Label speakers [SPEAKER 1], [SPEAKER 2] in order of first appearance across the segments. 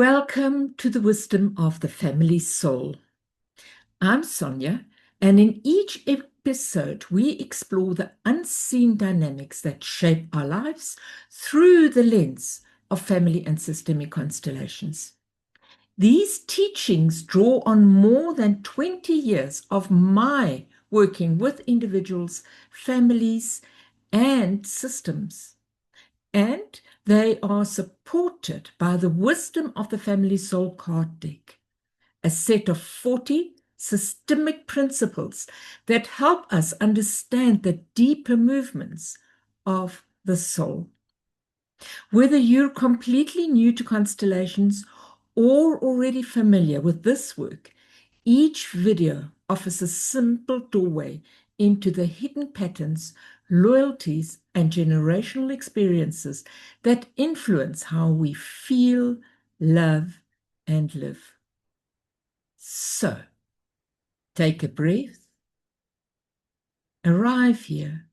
[SPEAKER 1] Welcome to the Wisdom of the Family Soul. I'm Sonia, and in each episode, we explore the unseen dynamics that shape our lives through the lens of family and systemic constellations. These teachings draw on more than 20 years of my working with individuals, families, and systems. And they are supported by the Wisdom of the Family Soul card deck, a set of 40 systemic principles that help us understand the deeper movements of the soul. Whether you're completely new to constellations or already familiar with this work, each video offers a simple doorway into the hidden patterns, loyalties, and generational experiences that influence how we feel, love, and live. So, take a breath, arrive here,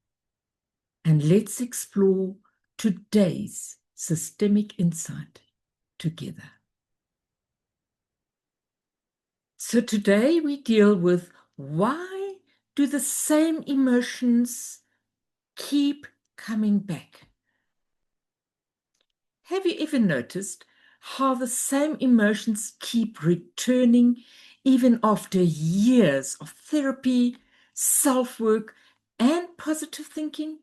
[SPEAKER 1] and let's explore today's systemic insight together. So today we deal with why do the same emotions keep coming back? Have you ever noticed how the same emotions keep returning even after years of therapy, self-work, and positive thinking?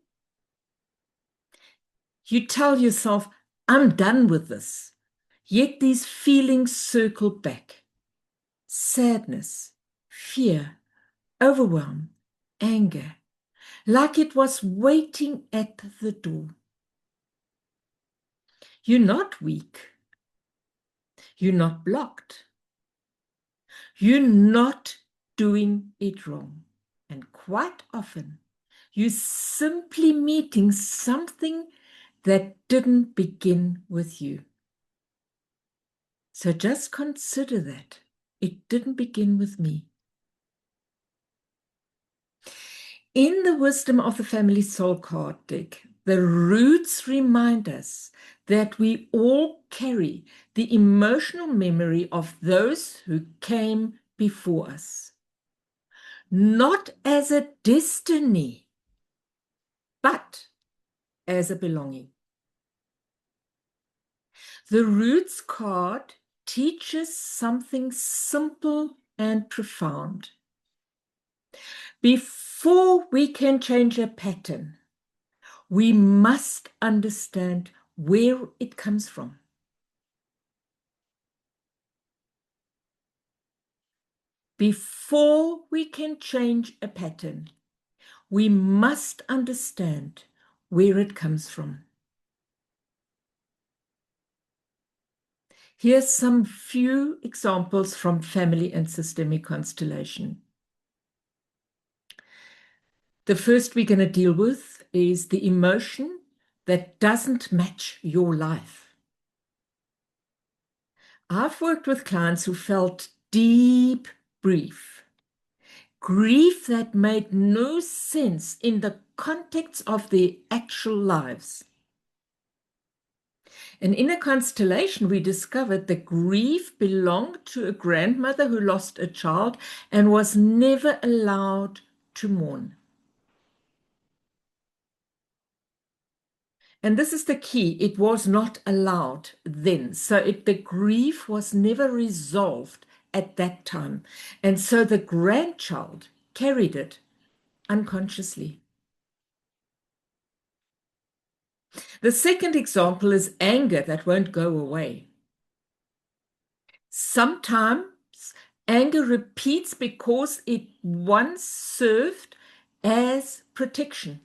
[SPEAKER 1] You tell yourself, I'm done with this, yet these feelings circle back. Sadness, fear, overwhelm, anger, like it was waiting at the door. You're not weak. You're not blocked. You're not doing it wrong. And quite often, you're simply meeting something that didn't begin with you. So just consider that. It didn't begin with me. In the Wisdom of the Family Soul card deck, the roots remind us that we all carry the emotional memory of those who came before us, not as a destiny, but as a belonging. The roots card teaches something simple and profound. Before we can change a pattern, we must understand where it comes from. Before we can change a pattern, we must understand where it comes from. Here's some few examples from family and systemic constellation. The first we're going to deal with is the emotion that doesn't match your life. I've worked with clients who felt deep grief that made no sense in the context of their actual lives. And in a constellation, we discovered that grief belonged to a grandmother who lost a child and was never allowed to mourn. And this is the key. It was not allowed then. So the grief was never resolved at that time. And so the grandchild carried it unconsciously. The second example is anger that won't go away. Sometimes anger repeats because it once served as protection.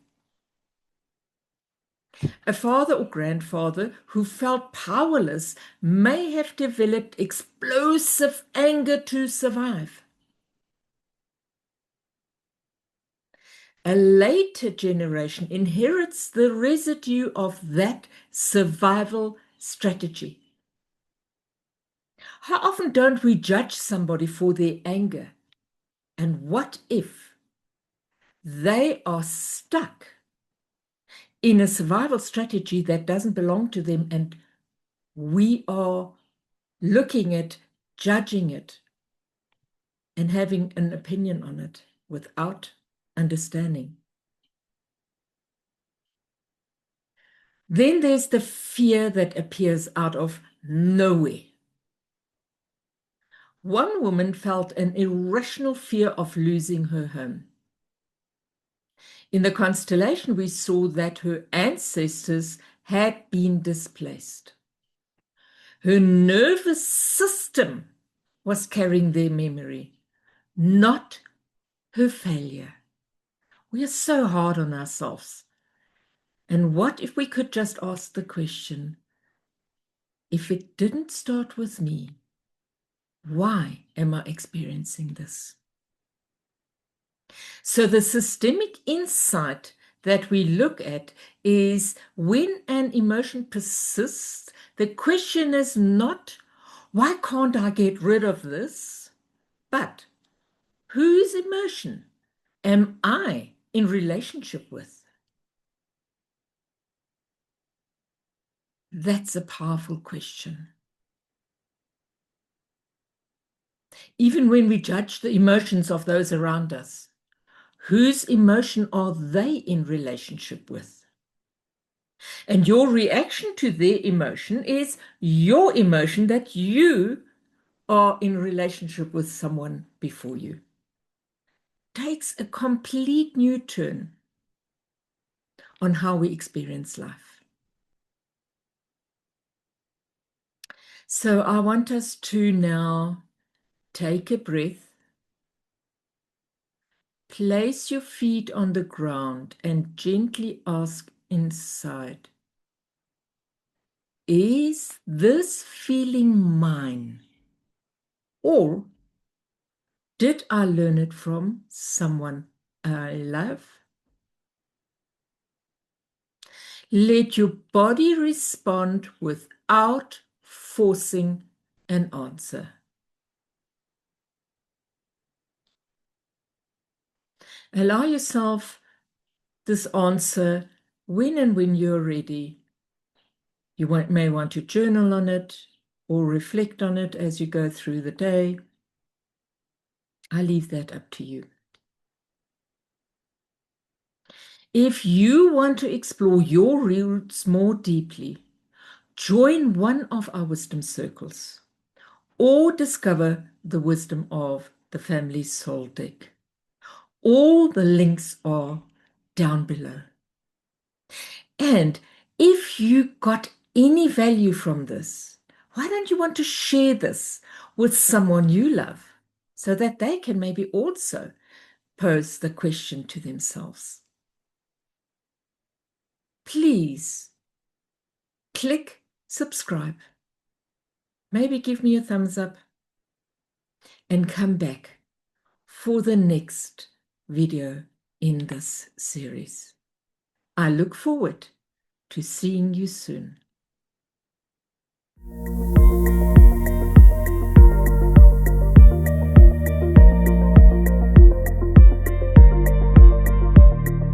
[SPEAKER 1] A father or grandfather who felt powerless may have developed explosive anger to survive. A later generation inherits the residue of that survival strategy. How often don't we judge somebody for their anger? And what if they are stuck in a survival strategy that doesn't belong to them and we are looking at, judging it, and having an opinion on it without understanding. Then there's the fear that appears out of nowhere. One woman felt an irrational fear of losing her home. In the constellation, we saw that her ancestors had been displaced. Her nervous system was carrying their memory, not her failure. We are so hard on ourselves. And what if we could just ask the question, if it didn't start with me, why am I experiencing this? So the systemic insight that we look at is when an emotion persists, the question is not, why can't I get rid of this? But whose emotion am I in relationship with? That's a powerful question. Even when we judge the emotions of those around us, whose emotion are they in relationship with? And your reaction to their emotion is your emotion that you are in relationship with someone before you. Takes a complete new turn on how we experience life. So I want us to now take a breath, place your feet on the ground and gently ask inside, is this feeling mine? Or did I learn it from someone I love? Let your body respond without forcing an answer. Allow yourself this answer when and when you're ready. You may want to journal on it or reflect on it as you go through the day. I leave that up to you. If you want to explore your roots more deeply, join one of our wisdom circles or discover the wisdom of the Family Soul Deck. All the links are down below. And if you got any value from this, why don't you want to share this with someone you love so that they can maybe also pose the question to themselves? Please click subscribe. Maybe give me a thumbs up and come back for the next video in this series. I look forward to seeing you soon.